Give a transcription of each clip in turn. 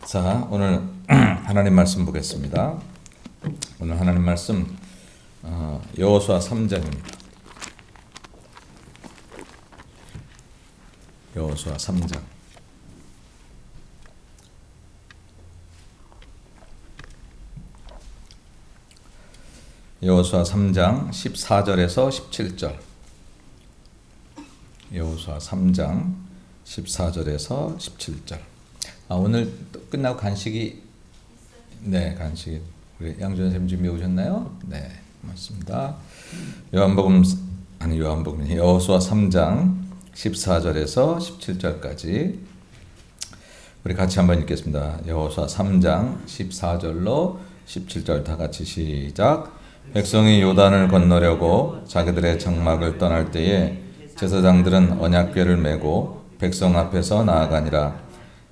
자, 오늘 하나님 말씀 보겠습니다. 오늘 하나님 말씀 여호수아 3장입니다. 여호수아 3장. 여호수아 3장 14절에서 17절. 여호수아 3장 14절에서 17절. 오늘 끝나고 간식이 간식이 우리 양준 선생님 준비해 오셨나요? 네, 고맙습니다. 여호수아 3장 14절에서 17절까지 우리 같이 한번 읽겠습니다. 여호수아 3장 14절로 17절 다 같이 시작. 백성이 요단을 건너려고 자기들의 장막을 떠날 때에 제사장들은 언약궤를 메고 백성 앞에서 나아가니라.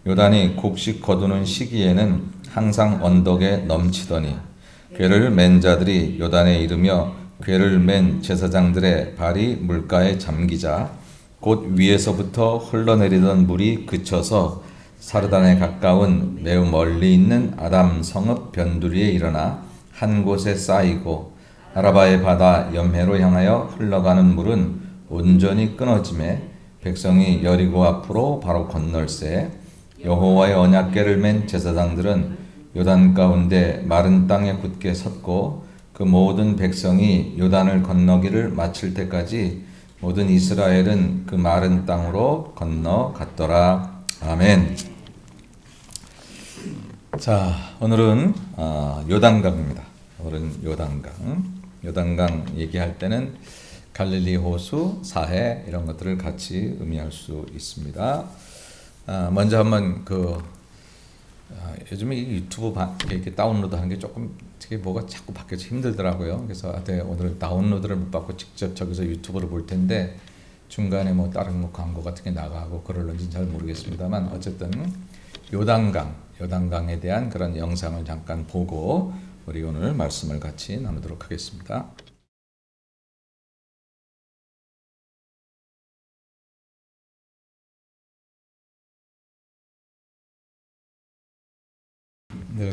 요단이 곡식 거두는 시기에는 항상 언덕에 넘치더니 궤를 맨 자들이 요단에 이르며 궤를 맨 제사장들의 발이 물가에 잠기자 곧 위에서부터 흘러내리던 물이 그쳐서 사르단에 가까운 매우 멀리 있는 아담 성읍 변두리에 일어나 한 곳에 쌓이고 아라바의 바다 염해로 향하여 흘러가는 물은 온전히 끊어지매 백성이 여리고 앞으로 바로 건널새 여호와의 언약궤를 맨 제사장들은 요단 가운데 마른 땅에 굳게 섰고 그 모든 백성이 요단을 건너기를 마칠 때까지 모든 이스라엘은 그 마른 땅으로 건너갔더라. 아멘. 자, 오늘은 요단강입니다. 오늘은 요단강 얘기할 때는 갈릴리 호수, 사해 이런 것들을 같이 의미할 수 있습니다. 먼저 한번 요즘에 이 유튜브 이렇게 다운로드 하는 게 조금 되게 뭐가 자꾸 바뀌어서 힘들더라고요. 그래서 오늘 다운로드를 못 받고 직접 저기서 유튜브를 볼 텐데 중간에 뭐 다른 뭐 광고 같은 게 나가고 그럴런지는 잘 모르겠습니다만 어쨌든 요단강에 대한 그런 영상을 잠깐 보고 우리 오늘 말씀을 같이 나누도록 하겠습니다.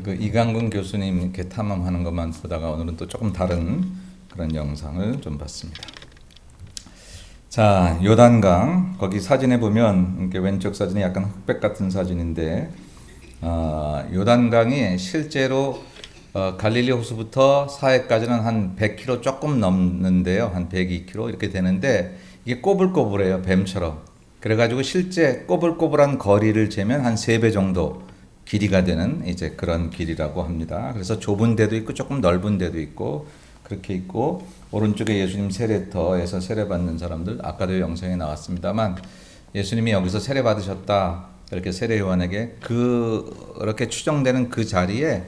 그 이강근 교수님 이렇게 탐험하는 것만 보다가 오늘은 또 조금 다른 그런 영상을 좀 봤습니다. 자, 요단강 거기 사진에 보면 이렇게 왼쪽 사진이 약간 흑백 같은 사진인데 요단강이 실제로 갈릴리 호수부터 사해까지는 한 100km 조금 넘는데요, 한 102km 이렇게 되는데 이게 꼬불꼬불해요, 뱀처럼. 그래가지고 실제 꼬불꼬불한 거리를 재면 한 3배 정도 길이가 되는 이제 그런 길이라고 합니다. 그래서 좁은 데도 있고 조금 넓은 데도 있고 그렇게 있고 오른쪽에 예수님 세례터에서 세례 받는 사람들 아까도 영상에 나왔습니다만 예수님이 여기서 세례 받으셨다 이렇게 세례 요한에게 그렇게 추정되는 그 자리에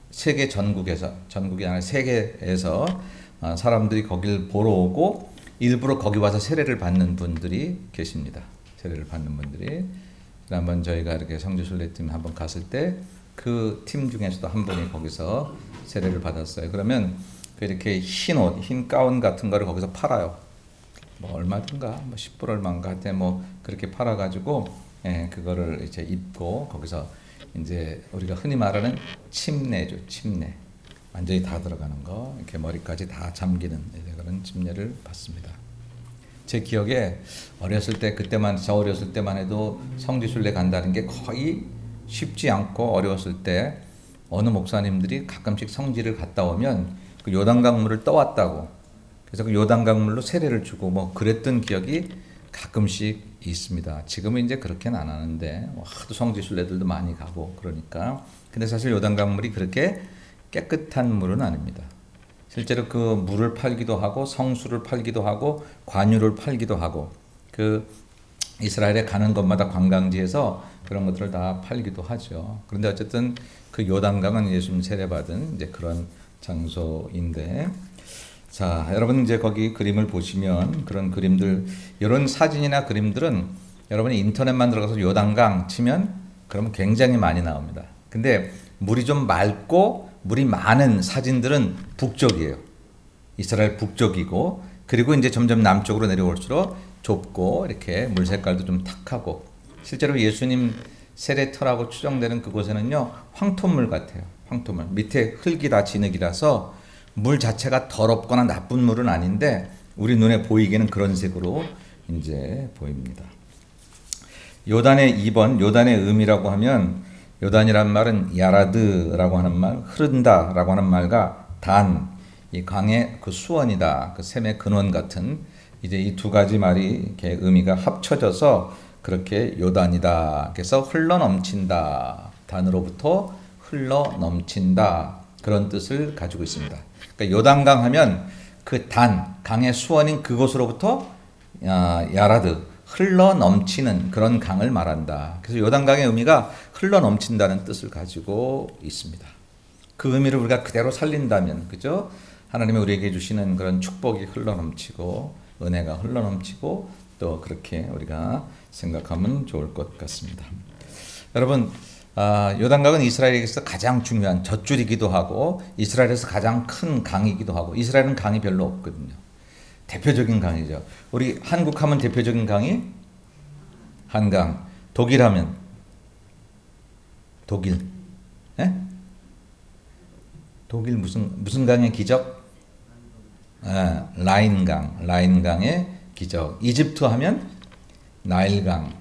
세계 전국이 아니라 세계에서 사람들이 거길 보러 오고 일부러 거기 와서 세례를 받는 분들이 계십니다. 세례를 받는 분들이. 한번 저희가 이렇게 성지순례팀 한번 갔을 때 그 팀 중에서도 한 분이 거기서 세례를 받았어요. 그러면 이렇게 흰 옷, 흰 가운 같은 거를 거기서 팔아요. 뭐 얼마든가, 뭐 10불 얼마인가 하여튼 뭐 그렇게 팔아가지고 그거를 이제 입고 거기서 이제 우리가 흔히 말하는 침례죠, 침례. 완전히 다 들어가는 거, 이렇게 머리까지 다 잠기는 그런 침례를 받습니다. 제 기억에 어렸을 때 저 어렸을 때만 해도 성지순례 간다는 게 거의 쉽지 않고 어려웠을 때 어느 목사님들이 가끔씩 성지를 갔다 오면 그 요단강물을 떠왔다고 그래서 그 요단강물로 세례를 주고 뭐 그랬던 기억이 가끔씩 있습니다. 지금은 이제 그렇게는 안 하는데 하도 성지순례들도 많이 가고 그러니까. 근데 사실 요단강물이 그렇게 깨끗한 물은 아닙니다. 실제로 그 물을 팔기도 하고 성수를 팔기도 하고 관유를 팔기도 하고 그 이스라엘에 가는 곳마다 관광지에서 그런 것들을 다 팔기도 하죠. 그런데 어쨌든 그 요단강은 예수님 세례받은 이제 그런 장소인데 자, 여러분 이제 거기 그림을 보시면 그런 그림들 이런 사진이나 그림들은 여러분이 인터넷만 들어가서 요단강 치면 그러면 굉장히 많이 나옵니다. 근데 물이 좀 맑고 물이 많은 사진들은 북쪽이에요. 이스라엘 북쪽이고 그리고 이제 점점 남쪽으로 내려올수록 좁고 이렇게 물 색깔도 좀 탁하고 실제로 예수님 세레터라고 추정되는 그곳에는요 황토물 같아요. 황토물 밑에 흙이 다 진흙이라서 물 자체가 더럽거나 나쁜 물은 아닌데 우리 눈에 보이기는 그런 색으로 이제 보입니다. 요단의 2번 요단의 의미라고 하면 요단이란 말은 야라드라고 하는 말, 흐른다라고 하는 말과 단, 이 강의 그 수원이다, 그 샘의 근원 같은 이제 이 두 가지 말이 이렇게 의미가 합쳐져서 그렇게 요단이다. 그래서 흘러 넘친다. 단으로부터 흘러 넘친다. 그런 뜻을 가지고 있습니다. 그러니까 요단강 하면 그 단, 강의 수원인 그곳으로부터 야라드, 흘러 넘치는 그런 강을 말한다. 그래서 요단강의 의미가 흘러 넘친다는 뜻을 가지고 있습니다. 그 의미를 우리가 그대로 살린다면, 그죠? 하나님이 우리에게 주시는 그런 축복이 흘러 넘치고, 은혜가 흘러 넘치고, 또 그렇게 우리가 생각하면 좋을 것 같습니다. 여러분, 요단강은 이스라엘에게서 가장 중요한 젖줄이기도 하고, 이스라엘에서 가장 큰 강이기도 하고, 이스라엘은 강이 별로 없거든요. 대표적인 강이죠. 우리 한국 하면 대표적인 강이 한강. 독일 하면 독일. 예? 독일 무슨 강의 기적? 라인강. 라인강의 기적. 이집트 하면 나일강.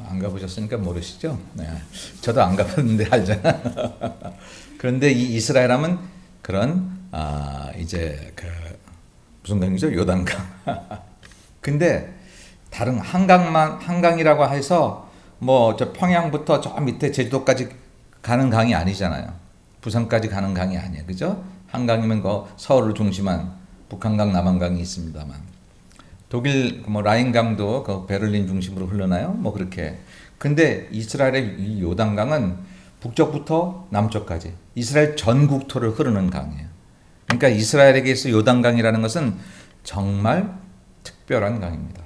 안 가보셨으니까 모르시죠? 네. 저도 안 가봤는데 알잖아. 그런데 이 이스라엘 하면 그런 이제 그 무슨 강이죠? 요단강. 근데 다른 한강이라고 해서 뭐 저 평양부터 저 밑에 제주도까지 가는 강이 아니잖아요. 부산까지 가는 강이 아니에요. 그죠? 한강이면 그 서울을 중심한 북한강, 남한강이 있습니다만. 독일 뭐 라인강도 그 베를린 중심으로 흘러나요? 뭐 그렇게. 근데 이스라엘의 이 요단강은 북쪽부터 남쪽까지 이스라엘 전 국토를 흐르는 강이에요. 그러니까 이스라엘에게서 요단강이라는 것은 정말 특별한 강입니다.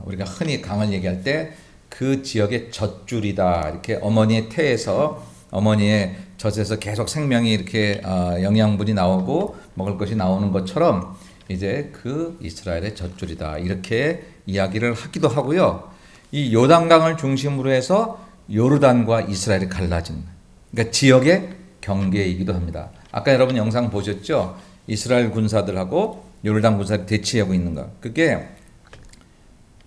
우리가 흔히 강을 얘기할 때 그 지역의 젖줄이다. 이렇게 어머니의 태에서 어머니의 젖에서 계속 생명이 이렇게 영양분이 나오고 먹을 것이 나오는 것처럼 이제 그 이스라엘의 젖줄이다. 이렇게 이야기를 하기도 하고요. 이 요단강을 중심으로 해서 요르단과 이스라엘이 갈라진 그러니까 지역의 경계이기도 합니다. 아까 여러분 영상 보셨죠? 이스라엘 군사들하고 요르단 군사들이 대치하고 있는 거. 그게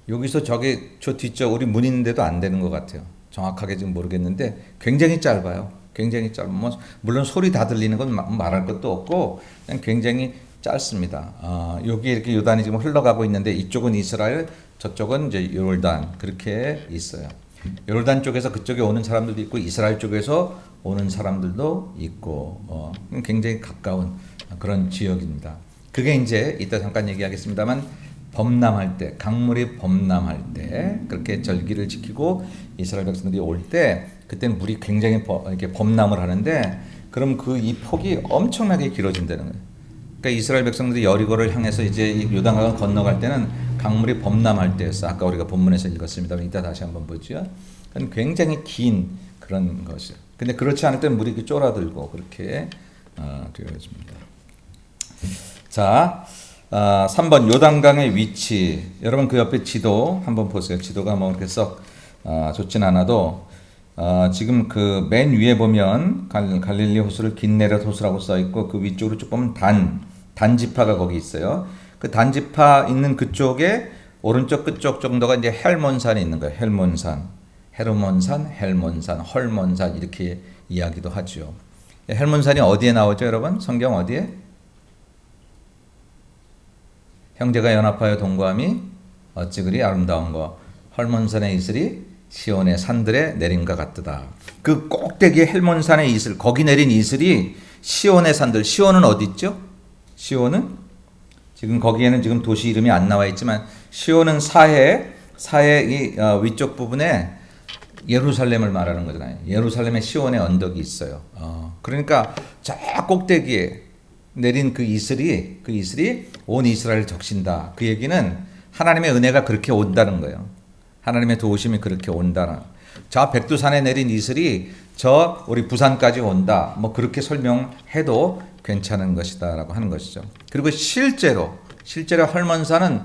여기서 저 뒤쪽 우리 문 있는데도 안 되는 것 같아요. 정확하게 지금 모르겠는데 굉장히 짧아요. 굉장히 짧은 뭐 물론 소리 다 들리는 건 말할 것도 없고 그냥 굉장히 짧습니다. 여기 이렇게 요단이 지금 흘러가고 있는데 이쪽은 이스라엘, 저쪽은 이제 요르단 그렇게 있어요. 요르단 쪽에서 그쪽에 오는 사람들도 있고 이스라엘 쪽에서 오는 사람들도 있고 굉장히 가까운 그런 지역입니다. 그게 이제 이따 잠깐 얘기하겠습니다만 범람할 때 강물이 범람할 때 그렇게 절기를 지키고 이스라엘 백성들이 올 때 그때는 물이 굉장히 이렇게 범람을 하는데 그럼 그 이 폭이 엄청나게 길어진다는 거예요. 그러니까 이스라엘 백성들이 여리고를 향해서 이제 요단강을 건너갈 때는 강물이 범람할 때였어. 아까 우리가 본문에서 읽었습니다만 이따 다시 한번 보죠. 그건 굉장히 긴 그런 것이에요. 근데 그렇지 않을 때는 물이 쫄아들고 그렇게 되어집니다. 자, 3번 요단강의 위치. 여러분 그 옆에 지도 한번 보세요. 지도가 뭐 이렇게 썩 좋진 않아도 지금 그 맨 위에 보면 갈릴리 호수를 긴네렛 호수라고 써 있고 그 위쪽으로 쭉 보면 단지파가 거기 있어요. 그 단지파 있는 그쪽에 오른쪽 끝쪽 정도가 이제 헬몬산이 있는 거예요. 헬몬산, 헬몬산, 헐몬산 이렇게 이야기도 하죠. 헬몬산이 어디에 나오죠, 여러분? 성경 어디에? 형제가 연합하여 동거함이 어찌 그리 아름다운 거. 헐몬산의 이슬이 시온의 산들에 내림과 같도다. 그 꼭대기에 헬몬산의 이슬, 거기 내린 이슬이 시온의 산들. 시온은 어디 있죠? 시온은 지금 거기에는 지금 도시 이름이 안 나와 있지만 시온은 사해 이 위쪽 부분에 예루살렘을 말하는 거잖아요. 예루살렘의 시온의 언덕이 있어요. 그러니까 저 꼭대기에 내린 그 이슬이 온 이스라엘을 적신다. 그 얘기는 하나님의 은혜가 그렇게 온다는 거예요. 하나님의 도우심이 그렇게 온다는. 저 백두산에 내린 이슬이 저 우리 부산까지 온다. 뭐 그렇게 설명해도 괜찮은 것이다라고 하는 것이죠. 그리고 실제로 헐몬산은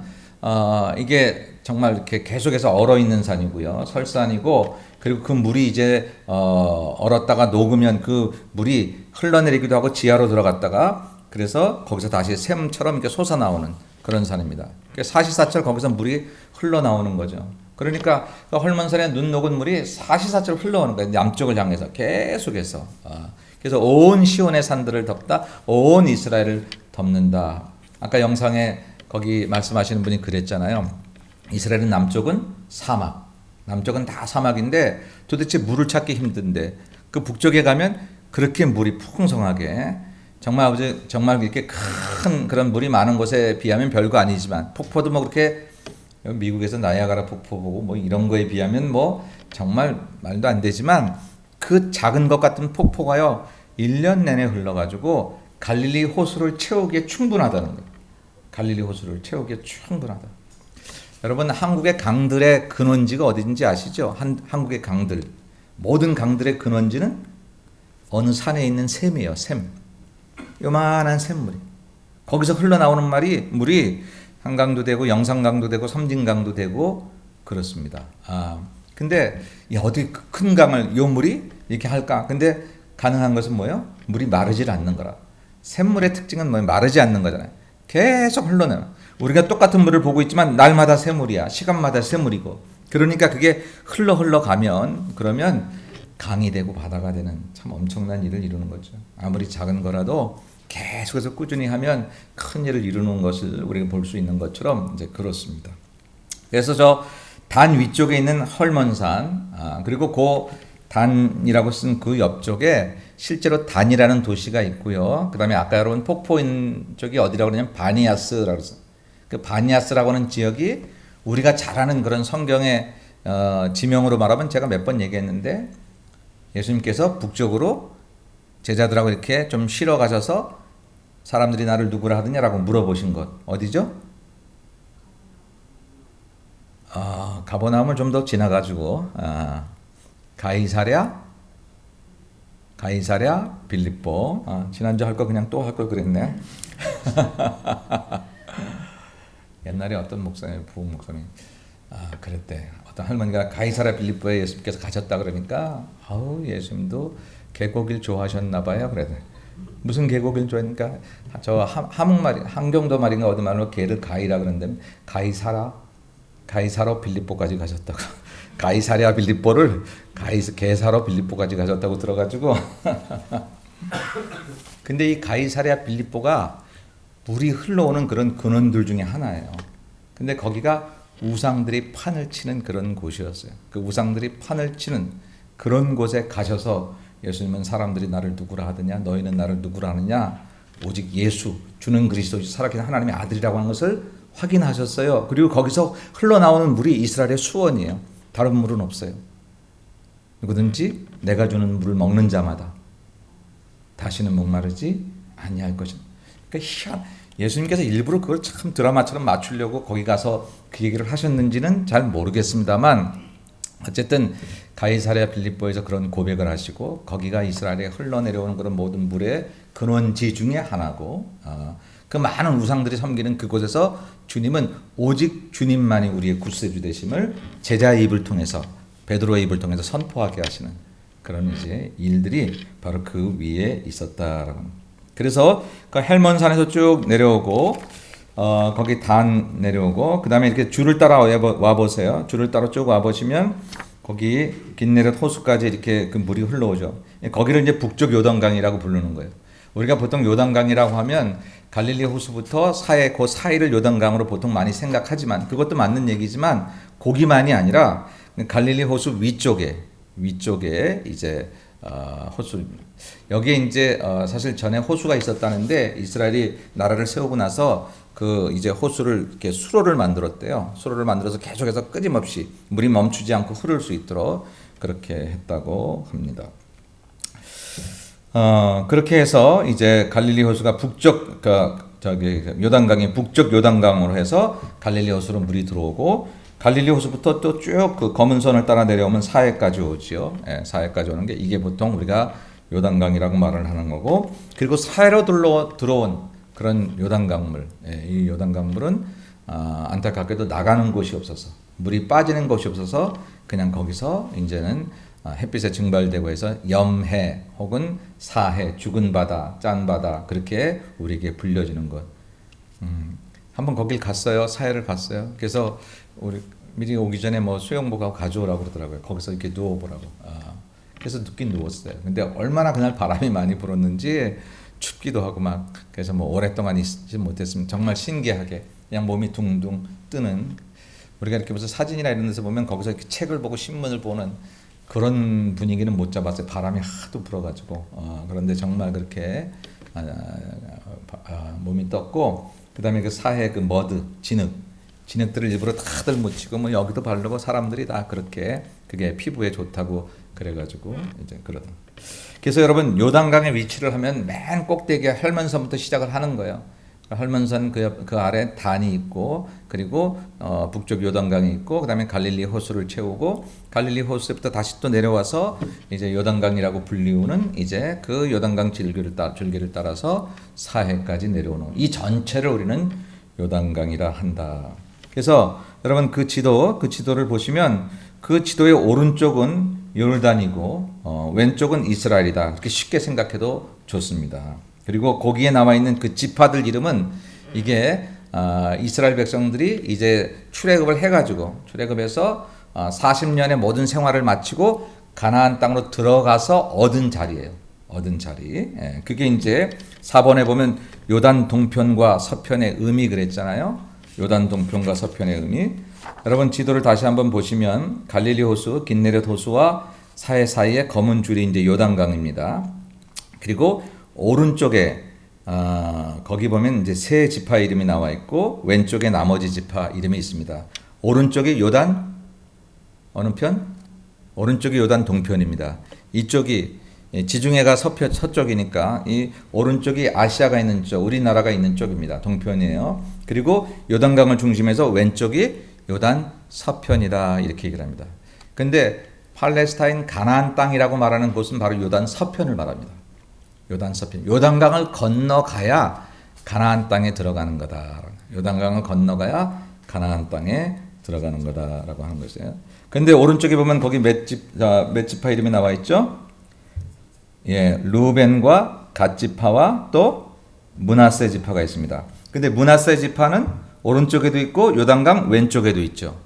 이게 정말 이렇게 계속해서 얼어 있는 산이고요. 설산이고, 그리고 그 물이 이제 얼었다가 녹으면 그 물이 흘러내리기도 하고 지하로 들어갔다가, 그래서 거기서 다시 샘처럼 이렇게 솟아나오는 그런 산입니다. 사시사철 거기서 물이 흘러나오는 거죠. 그러니까 그 헐몬산에 눈 녹은 물이 사시사철 흘러오는 거예요. 남쪽을 향해서 계속해서. 그래서 온 시온의 산들을 덮다, 온 이스라엘을 덮는다. 아까 영상에 거기 말씀하시는 분이 그랬잖아요. 이스라엘은 남쪽은 사막, 남쪽은 다 사막인데 도대체 물을 찾기 힘든데 그 북쪽에 가면 그렇게 물이 풍성하게, 정말 이렇게 큰 그런 물이 많은 곳에 비하면 별거 아니지만, 폭포도 뭐 그렇게 미국에서 나이아가라 폭포 보고 뭐 이런 거에 비하면 뭐 정말 말도 안 되지만, 그 작은 것 같은 폭포가요 1년 내내 흘러가지고 갈릴리 호수를 채우기에 충분하다는 거예요. 갈릴리 호수를 채우기에 충분하다. 여러분, 한국의 강들의 근원지가 어딘지 아시죠? 한국의 강들, 모든 강들의 근원지는 어느 산에 있는 샘이에요. 샘, 요만한 샘물이, 거기서 흘러나오는 물이 한강도 되고 영산강도 되고 섬진강도 되고 그렇습니다. 근데 어디 큰 강을 요 물이 이렇게 할까? 근데 가능한 것은 뭐예요? 물이 마르질 않는 거라. 샘물의 특징은 뭐예요? 마르지 않는 거잖아요. 계속 흘러내요. 우리가 똑같은 물을 보고 있지만 날마다 샘물이야. 시간마다 샘물이고. 그러니까 그게 흘러가면 그러면 강이 되고 바다가 되는 참 엄청난 일을 이루는 거죠. 아무리 작은 거라도 계속해서 꾸준히 하면 큰 일을 이루는 것을 우리가 볼 수 있는 것처럼 이제 그렇습니다. 그래서 저 단 위쪽에 있는 헐몬산, 그리고 그 단이라고 쓴 그 옆쪽에 실제로 단이라는 도시가 있고요. 그 다음에 아까 여러분 폭포인 쪽이 어디라고 그러냐면 바니아스라고 했어요. 그 바니아스라고 하는 지역이 우리가 잘 아는 그런 성경의 지명으로 말하면 제가 몇 번 얘기했는데, 예수님께서 북쪽으로 제자들하고 이렇게 좀 쉬러 가셔서 사람들이 나를 누구라 하느냐라고 물어보신 곳 어디죠? 가버나움을 좀 더 지나가지고 가이사랴 빌립보. 지난주 할 거 그냥 또 할 걸 그랬네. 옛날에 어떤 목사님, 부흥 목사님 그랬대. 어떤 할머니가 가이사랴 빌립보에 예수님께서 가셨다 그러니까 예수님도 개고기를 좋아하셨나 봐요. 그래서 무슨 개고기를 좋아하니까 저 한국말, 한경도 말인가 어디 말로 개를 가이라 그러는데 가이사로 빌립보까지 가셨다고. 가이사랴 빌립보를 게사로 빌립보까지 가셨다고 들어가지고. 근데 이 가이사랴 빌립보가 물이 흘러오는 그런 근원들 중에 하나예요. 근데 거기가 우상들이 판을 치는 그런 곳이었어요. 그 우상들이 판을 치는 그런 곳에 가셔서 예수님은 사람들이 나를 누구라 하느냐, 너희는 나를 누구라 하느냐, 오직 예수, 주는 그리스도 살아계신 하나님의 아들이라고 하는 것을 확인하셨어요. 그리고 거기서 흘러나오는 물이 이스라엘의 수원이에요. 다른 물은 없어요. 누구든지 내가 주는 물을 먹는 자마다 다시는 목마르지 아니할 것입니다. 그러니까 예수님께서 일부러 그걸 참 드라마처럼 맞추려고 거기 가서 그 얘기를 하셨는지는 잘 모르겠습니다만, 어쨌든 가이사랴 빌립보에서 그런 고백을 하시고 거기가 이스라엘에 흘러내려오는 그런 모든 물의 근원지 중에 하나고, 그 많은 우상들이 섬기는 그곳에서 주님은 오직 주님만이 우리의 구세주 되심을 제자의 입을 통해서, 베드로의 입을 통해서 선포하게 하시는 그런 이제 일들이 바로 그 위에 있었다라고. 그래서 그 헬몬산에서 쭉 내려오고 거기 단 내려오고, 그 다음에 이렇게 줄을 따라 와 보세요. 줄을 따라 쭉 와 보시면 거기 긴네렛 호수까지 이렇게 그 물이 흘러오죠. 거기를 이제 북쪽 요단강이라고 부르는 거예요. 우리가 보통 요단강이라고 하면 갈릴리 호수부터 그 사이를 요단강으로 보통 많이 생각하지만, 그것도 맞는 얘기지만 거기만이 아니라 갈릴리 호수 위쪽에 이제 호수, 여기에 이제 사실 전에 호수가 있었다는데 이스라엘이 나라를 세우고 나서 그 이제 호수를 이렇게 수로를 만들었대요. 수로를 만들어서 계속해서 끊임없이 물이 멈추지 않고 흐를 수 있도록 그렇게 했다고 합니다. 그렇게 해서 이제 갈릴리 호수가 북쪽, 요단강이 북쪽 요단강으로 해서 갈릴리 호수로 물이 들어오고, 갈릴리 호수부터 또 쭉 그 검은 선을 따라 내려오면 사해까지 오지요. 사해까지 오는 게 이게 보통 우리가 요단강이라고 말을 하는 거고, 그리고 사해로 들어온 그런 요단강물, 이 요단강물은 안타깝게도 나가는 곳이 없어서 물이 빠지는 곳이 없어서 그냥 거기서 이제는 햇빛에 증발되고 해서 염해 혹은 사해, 죽은 바다, 짠 바다 그렇게 우리에게 불려지는 것. 한번 거길 갔어요. 사해를 갔어요. 그래서 우리 미리 오기 전에 뭐 수영복하고 가져오라고 그러더라고요. 거기서 이렇게 누워보라고. 그래서 눕긴 누웠어요. 근데 얼마나 그날 바람이 많이 불었는지 춥기도 하고 막 그래서 뭐 오랫동안 있지 못했으면 정말 신기하게 그냥 몸이 둥둥 뜨는 우리가 이렇게 무슨 사진이나 이런 데서 보면 거기서 이렇게 책을 보고 신문을 보는 그런 분위기는 못 잡았어요. 바람이 하도 불어가지고 그런데 정말 그렇게 몸이 떴고 그다음에 그 사해 그 머드 진흙들을 일부러 다들 묻히고 뭐 여기도 바르고 사람들이 다 그렇게 그게 피부에 좋다고 그래가지고 이제 그러던. 그래서 여러분 요단강의 위치를 하면 맨 꼭대기에 헐몬선부터 시작을 하는 거예요. 헐몬선 그 아래 단이 있고 그리고 북쪽 요단강이 있고 그다음에 갈릴리 호수를 채우고 갈릴리 호수부터 다시 또 내려와서 이제 요단강이라고 불리우는 이제 그 요단강 줄기를 따라서 사해까지 내려오는 이 전체를 우리는 요단강이라 한다. 그래서 여러분 그 지도를 보시면 그 지도의 오른쪽은 요르단이고 왼쪽은 이스라엘이다. 그렇게 쉽게 생각해도 좋습니다. 그리고 거기에 나와 있는 그 지파들 이름은 이게 이스라엘 백성들이 이제 출애굽해서 40년의 모든 생활을 마치고 가나안 땅으로 들어가서 얻은 자리예요. 얻은 자리. 그게 이제 4번에 보면 요단 동편과 서편의 의미 그랬잖아요. 요단 동편과 서편의 의미. 여러분 지도를 다시 한번 보시면 갈릴리 호수, 긴네렛 호수와 사해 사이에 검은 줄이 이제 요단강입니다. 그리고 오른쪽에 거기 보면 이제 세 지파 이름이 나와 있고 왼쪽에 나머지 지파 이름이 있습니다. 오른쪽이 요단 어느 편? 오른쪽이 요단 동편입니다. 이쪽이 지중해가 서쪽이니까 이 오른쪽이 아시아가 있는 쪽, 우리나라가 있는 쪽입니다. 동편이에요. 그리고 요단강을 중심해서 왼쪽이 요단 서편이다 이렇게 얘기를 합니다. 근데 팔레스타인 가나안 땅이라고 말하는 곳은 바로 요단 서편을 말합니다. 요단 서편. 요단강을 건너가야 가나안 땅에 들어가는 거다. 요단강을 건너가야 가나안 땅에 들어가는 거다라고 하는 것이에요. 근데 오른쪽에 보면 거기 몇 지파 이름이 나와 있죠? 예, 루벤과 갓 지파와 또 므낫세 지파가 있습니다. 근데 므낫세 지파는 오른쪽에도 있고 요단강 왼쪽에도 있죠.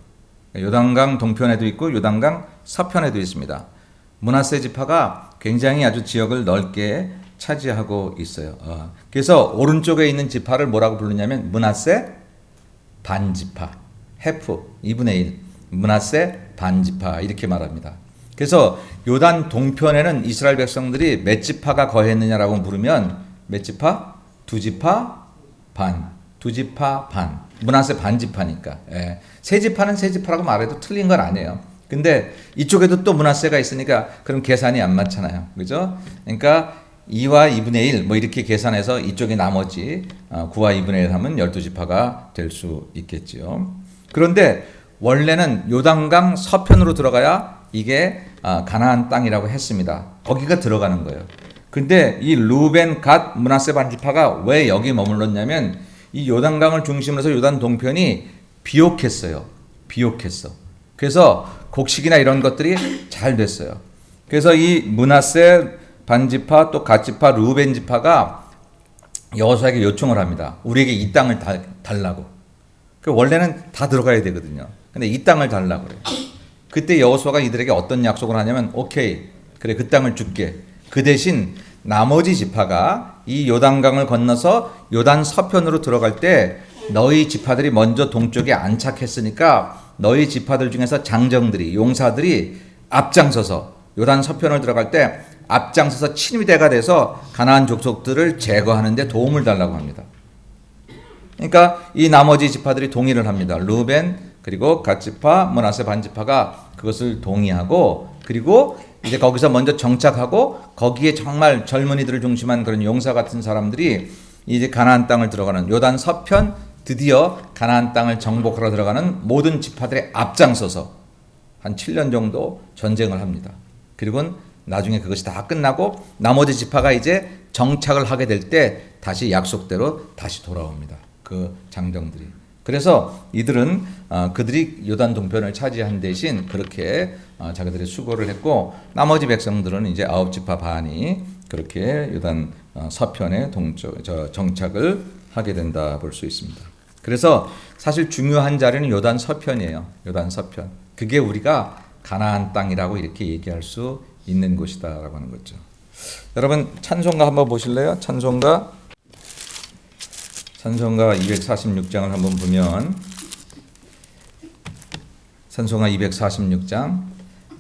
요단강 동편에도 있고 요단강 서편에도 있습니다. 므낫세 지파가 굉장히 아주 지역을 넓게 차지하고 있어요. 그래서 오른쪽에 있는 지파를 뭐라고 부르냐면 므낫세 반지파, 해프 2분의 1, 므낫세 반지파 이렇게 말합니다. 그래서 요단 동편에는 이스라엘 백성들이 몇 지파가 거했느냐라고 물으면 몇 지파? 두 지파 반. 므낫세 반지파니까. 예. 세 지파는 세 지파라고 말해도 틀린 건 아니에요. 근데 이쪽에도 또 므낫세가 있으니까 그럼 계산이 안 맞잖아요. 그죠? 그러니까 2와 2분의 1 뭐 이렇게 계산해서 이쪽에 나머지 9와 2분의 1 하면 12지파가 될 수 있겠지요. 그런데 원래는 요단강 서편으로 들어가야 이게 가나안 땅이라고 했습니다. 거기가 들어가는 거예요. 근데 이 루벤, 갓, 므낫세 반지파가 왜 여기 머물렀냐면 이 요단강을 중심으로 해서 요단 동편이 비옥했어요. 그래서 곡식이나 이런 것들이 잘 됐어요. 그래서 이 므낫세 반지파 또 갓 지파, 루벤 지파가 여호수아에게 요청을 합니다. 우리에게 이 땅을 달라고. 원래는 다 들어가야 되거든요. 근데 이 땅을 달라고 그래요. 그때 여호수아가 이들에게 어떤 약속을 하냐면 오케이 그래 그 땅을 줄게. 그 대신 나머지 지파가 이 요단강을 건너서 요단 서편으로 들어갈 때 너희 지파들이 먼저 동쪽에 안착했으니까 너희 지파들 중에서 장정들이 용사들이 앞장서서 요단 서편을 들어갈 때 앞장서서 친위대가 돼서 가나안 족속들을 제거하는 데 도움을 달라고 합니다. 그러니까 이 나머지 지파들이 동의를 합니다. 루벤 그리고 갓 지파, 므낫세 반지파가 그것을 동의하고 그리고 이제 거기서 먼저 정착하고 거기에 정말 젊은이들을 중심한 그런 용사 같은 사람들이 이제 가나안 땅을 들어가는 요단 서편 드디어 가나안 땅을 정복하러 들어가는 모든 지파들의 앞장서서 한 7년 정도 전쟁을 합니다. 그리고 나중에 그것이 다 끝나고 나머지 지파가 이제 정착을 하게 될 때 다시 약속대로 다시 돌아옵니다. 그 장정들이. 그래서 이들은 그들이 요단 동편을 차지한 대신 그렇게 자기들이 수고를 했고 나머지 백성들은 이제 9지파 반이 그렇게 요단 서편에 정착을 하게 된다 볼 수 있습니다. 그래서 사실 중요한 자리는 요단 서편이에요. 요단 서편. 그게 우리가 가나안 땅이라고 이렇게 얘기할 수 있는 곳이다라고 하는 거죠. 여러분 찬송가 한번 보실래요? 찬송가 246장을 한번 보면 찬송가 246장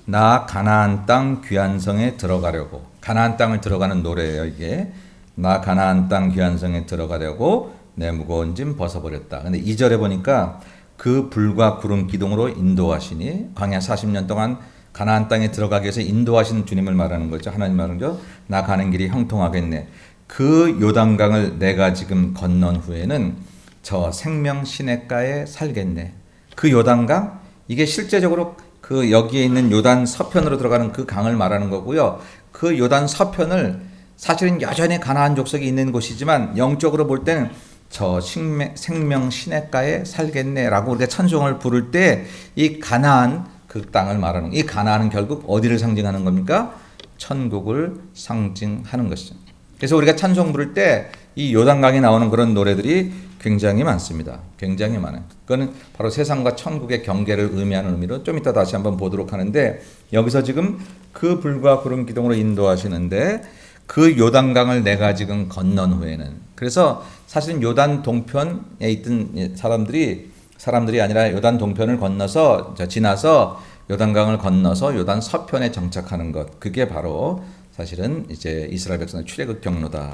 나 가나안 땅 귀한 성에 들어가려고 가나안 땅을 들어가는 노래예요. 이게 나 가나안 땅 귀한 성에 들어가려고 내 무거운 짐 벗어버렸다. 근데 2절에 보니까 그 불과 구름 기둥으로 인도하시니 광야 40년 동안 가나안 땅에 들어가기 위해서 인도하시는 주님을 말하는 거죠. 하나님 말하는 거죠. 나 가는 길이 형통하겠네. 그 요단강을 내가 지금 건넌 후에는 저 생명 시냇가에 살겠네. 그 요단강 이게 실제적으로 그 여기에 있는 요단 서편으로 들어가는 그 강을 말하는 거고요. 그 요단 서편을 사실은 여전히 가나안 족속이 있는 곳이지만 영적으로 볼 때는 저 생명 시냇가에 살겠네라고 우리가 찬송을 부를 때 이 가나안 그 땅을 말하는 이 가나안은 결국 어디를 상징하는 겁니까? 천국을 상징하는 것이죠. 그래서 우리가 찬송 부를 때 이 요단강에 나오는 그런 노래들이 굉장히 많습니다. 굉장히 많아요. 그거는 바로 세상과 천국의 경계를 의미하는 의미로 좀 이따 다시 한번 보도록 하는데 여기서 지금 그 불과 구름 기둥으로 인도하시는데 그 요단강을 내가 지금 건넌 후에는 그래서 사실 요단 동편에 있던 사람들이 아니라 요단 동편을 건너서 지나서 요단강을 건너서 요단 서편에 정착하는 것 그게 바로 사실은 이제 이스라엘 백성의 출애굽 경로다.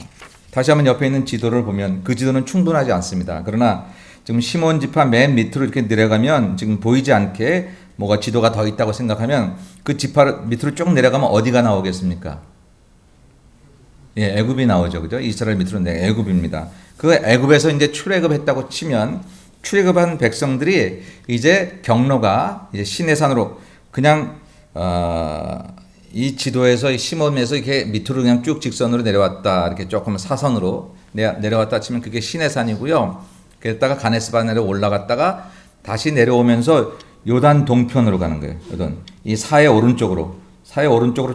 다시 한번 옆에 있는 지도를 보면 그 지도는 충분하지 않습니다. 그러나 지금 시몬 지파 맨 밑으로 이렇게 내려가면 지금 보이지 않게 뭐가 지도가 더 있다고 생각하면 그 지파 밑으로 쭉 내려가면 어디가 나오겠습니까? 예, 애굽이 나오죠, 그죠? 이스라엘 밑으로 애굽입니다. 그 애굽에서 이제 출애굽했다고 치면 출애굽한 백성들이 이제 경로가 이제 시내산으로 그냥 이 지도에서 시몬에서 이렇게 밑으로 그냥 쭉 직선으로 내려왔다 이렇게 조금 사선으로 내려왔다 치면 그게 시내산이고요. 그랬다가 가네스 바네로 올라갔다가 다시 내려오면서 요단 동편으로 가는 거예요. 요단 이 사해 오른쪽으로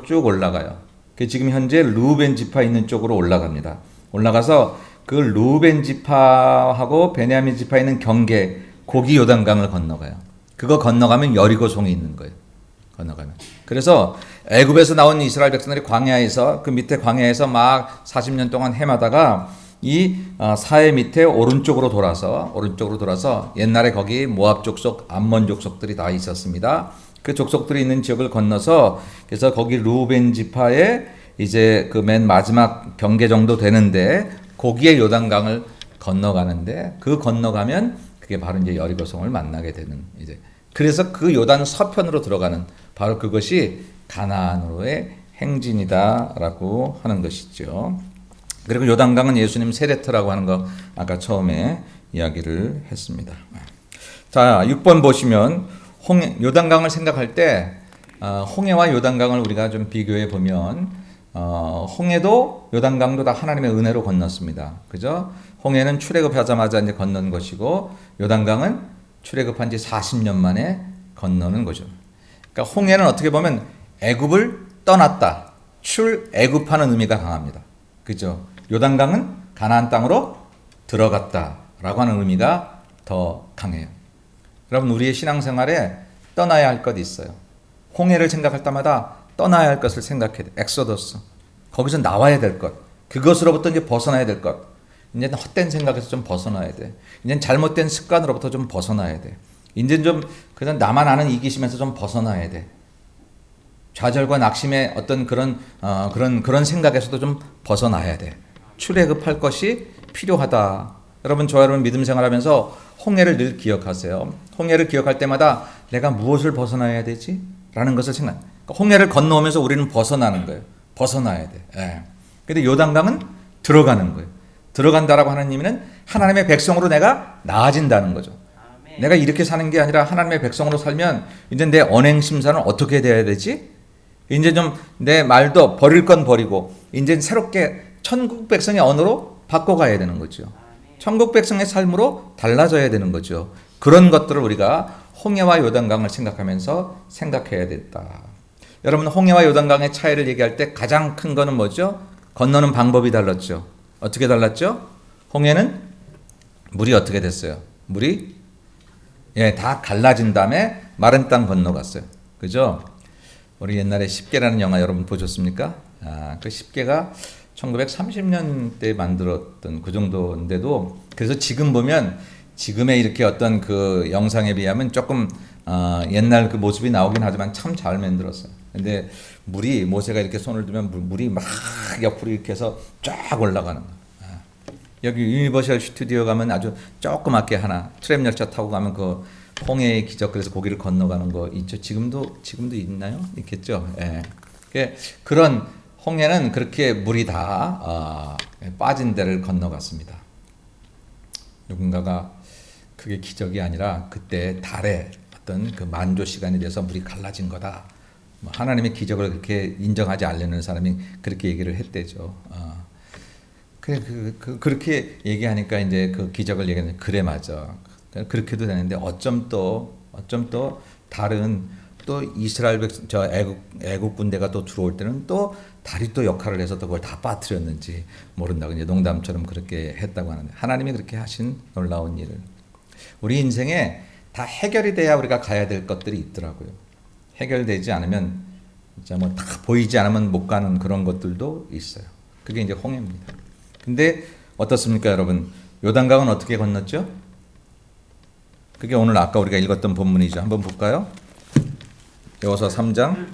쭉 올라가요. 그 지금 현재 루벤 지파 있는 쪽으로 올라갑니다. 올라가서 그 루벤 지파하고 베냐민 지파 있는 경계 고기 요단강을 건너가요. 그거 건너가면 여리고성이 있는 거예요. 건너가면. 그래서 애굽에서 나온 이스라엘 백성들이 광야에서 그 밑에 광야에서 막 40년 동안 헤매다가 이 사해 밑에 오른쪽으로 돌아서 옛날에 거기 모압 족속, 암몬 족속들이 다 있었습니다. 그 족속들이 있는 지역을 건너서 그래서 거기 루벤 지파의 이제 그 맨 마지막 경계 정도 되는데 거기에 요단강을 건너가는데 그 건너가면 그게 바로 이제 여리고성을 만나게 되는 이제 그래서 그 요단 서편으로 들어가는 바로 그것이 가나안으로의 행진이다라고 하는 것이죠. 그리고 요단강은 예수님 세례터라고 하는 거 아까 처음에 이야기를 했습니다. 자, 6번 보시면 요단강을 생각할 때 홍해와 요단강을 우리가 좀 비교해 보면 홍해도 요단강도 다 하나님의 은혜로 건넜습니다. 그죠? 홍해는 출애굽하자마자 이제 건넌 것이고 요단강은 출애굽한 지 40년 만에 건너는 거죠. 그러니까 홍해는 어떻게 보면 애굽을 떠났다. 출애굽하는 의미가 강합니다. 그죠? 요단강은 가나안 땅으로 들어갔다라고 하는 의미가 더 강해요. 여러분 우리의 신앙생활에 떠나야 할 것이 있어요. 홍해를 생각할 때마다 떠나야 할 것을 생각해야 돼. 엑소더스. 거기서 나와야 될 것. 그것으로부터 이제 벗어나야 될 것. 이제 헛된 생각에서 좀 벗어나야 돼. 이제 잘못된 습관으로부터 좀 벗어나야 돼. 이제 좀 그냥 나만 아는 이기심에서 좀 벗어나야 돼. 좌절과 낙심의 어떤 그런 생각에서도 좀 벗어나야 돼. 출애굽할 것이 필요하다. 여러분 저와 여러분 믿음 생활하면서 홍해를 늘 기억하세요. 홍해를 기억할 때마다 내가 무엇을 벗어나야 되지? 라는 것을 생각. 그러니까 홍해를 건너오면서 우리는 벗어나는 거예요. 벗어나야 돼. 예. 근데 요단강은 들어가는 거예요. 들어간다라고 하는 의미는 하나님의 백성으로 내가 나아진다는 거죠. 아멘. 내가 이렇게 사는 게 아니라 하나님의 백성으로 살면 이제 내 언행 심사는 어떻게 돼야 되지? 이제 좀 내 말도 버릴 건 버리고 이제 새롭게 천국 백성의 언어로 바꿔가야 되는 거죠. 아멘. 천국 백성의 삶으로 달라져야 되는 거죠. 그런 것들을 우리가 홍해와 요단강을 생각하면서 생각해야 됐다. 여러분, 홍해와 요단강의 차이를 얘기할 때 가장 큰 거는 뭐죠? 건너는 방법이 달랐죠. 어떻게 달랐죠? 홍해는 물이 어떻게 됐어요? 물이 다 갈라진 다음에 마른 땅 건너갔어요. 그죠? 우리 옛날에 십계라는 영화 여러분 보셨습니까? 그 십계가 1930년대 만들었던 그 정도인데도, 그래서 지금 보면 지금의 이렇게 어떤 그 영상에 비하면 조금 옛날 그 모습이 나오긴 하지만 참 잘 만들었어요. 근데 물이, 모세가 이렇게 손을 두면 물이 막 옆으로 이렇게 해서 쫙 올라가는 거예요. 여기 유니버셜 스튜디오 가면 아주 조그맣게 하나, 트램 열차 타고 가면 그 홍해의 기적, 그래서 거기를 건너가는 거 있죠. 지금도 있나요? 있겠죠. 예. 그런 홍해는 그렇게 물이 다 빠진 데를 건너갔습니다. 누군가가 그게 기적이 아니라 그때 달에 어떤 그 만조 시간이 돼서 물이 갈라진 거다. 하나님의 기적을 그렇게 인정하지 않는 사람이 그렇게 얘기를 했대죠. 그렇게 얘기하니까 이제 그 기적을 얘기하는, 그래 맞아. 그렇게도 되는데 어쩜 또 다른 또 이스라엘 백성, 저 애국 군대가 또 들어올 때는 또 달이 또 역할을 해서 또 그걸 다 빠뜨렸는지 모른다고 이제 농담처럼 그렇게 했다고 하는데, 하나님이 그렇게 하신 놀라운 일을, 우리 인생에 다 해결이 돼야 우리가 가야 될 것들이 있더라고요. 해결되지 않으면 진짜 뭐 다 보이지 않으면 못 가는 그런 것들도 있어요. 그게 이제 홍해입니다. 근데 어떻습니까, 여러분? 요단강은 어떻게 건넜죠? 그게 오늘 아까 우리가 읽었던 본문이죠. 한번 볼까요? 여호수아 3장.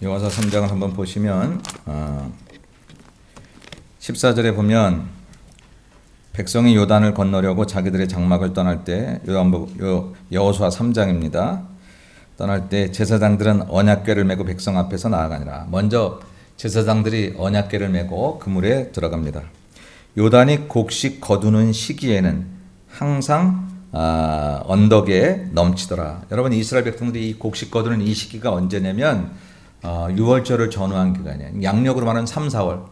여호수아 3장을 한번 보시면 14절에 보면 백성이 요단을 건너려고 자기들의 장막을 떠날 때, 여호수아 3장입니다. 떠날 때 제사장들은 언약궤를 메고 백성 앞에서 나아가니라. 먼저 제사장들이 언약궤를 메고 그물에 들어갑니다. 요단이 곡식 거두는 시기에는 항상 언덕에 넘치더라. 여러분, 이스라엘 백성들이 이 곡식 거두는 이 시기가 언제냐면 6월절을 전후한 기간이에요. 양력으로 말하면 3, 4월.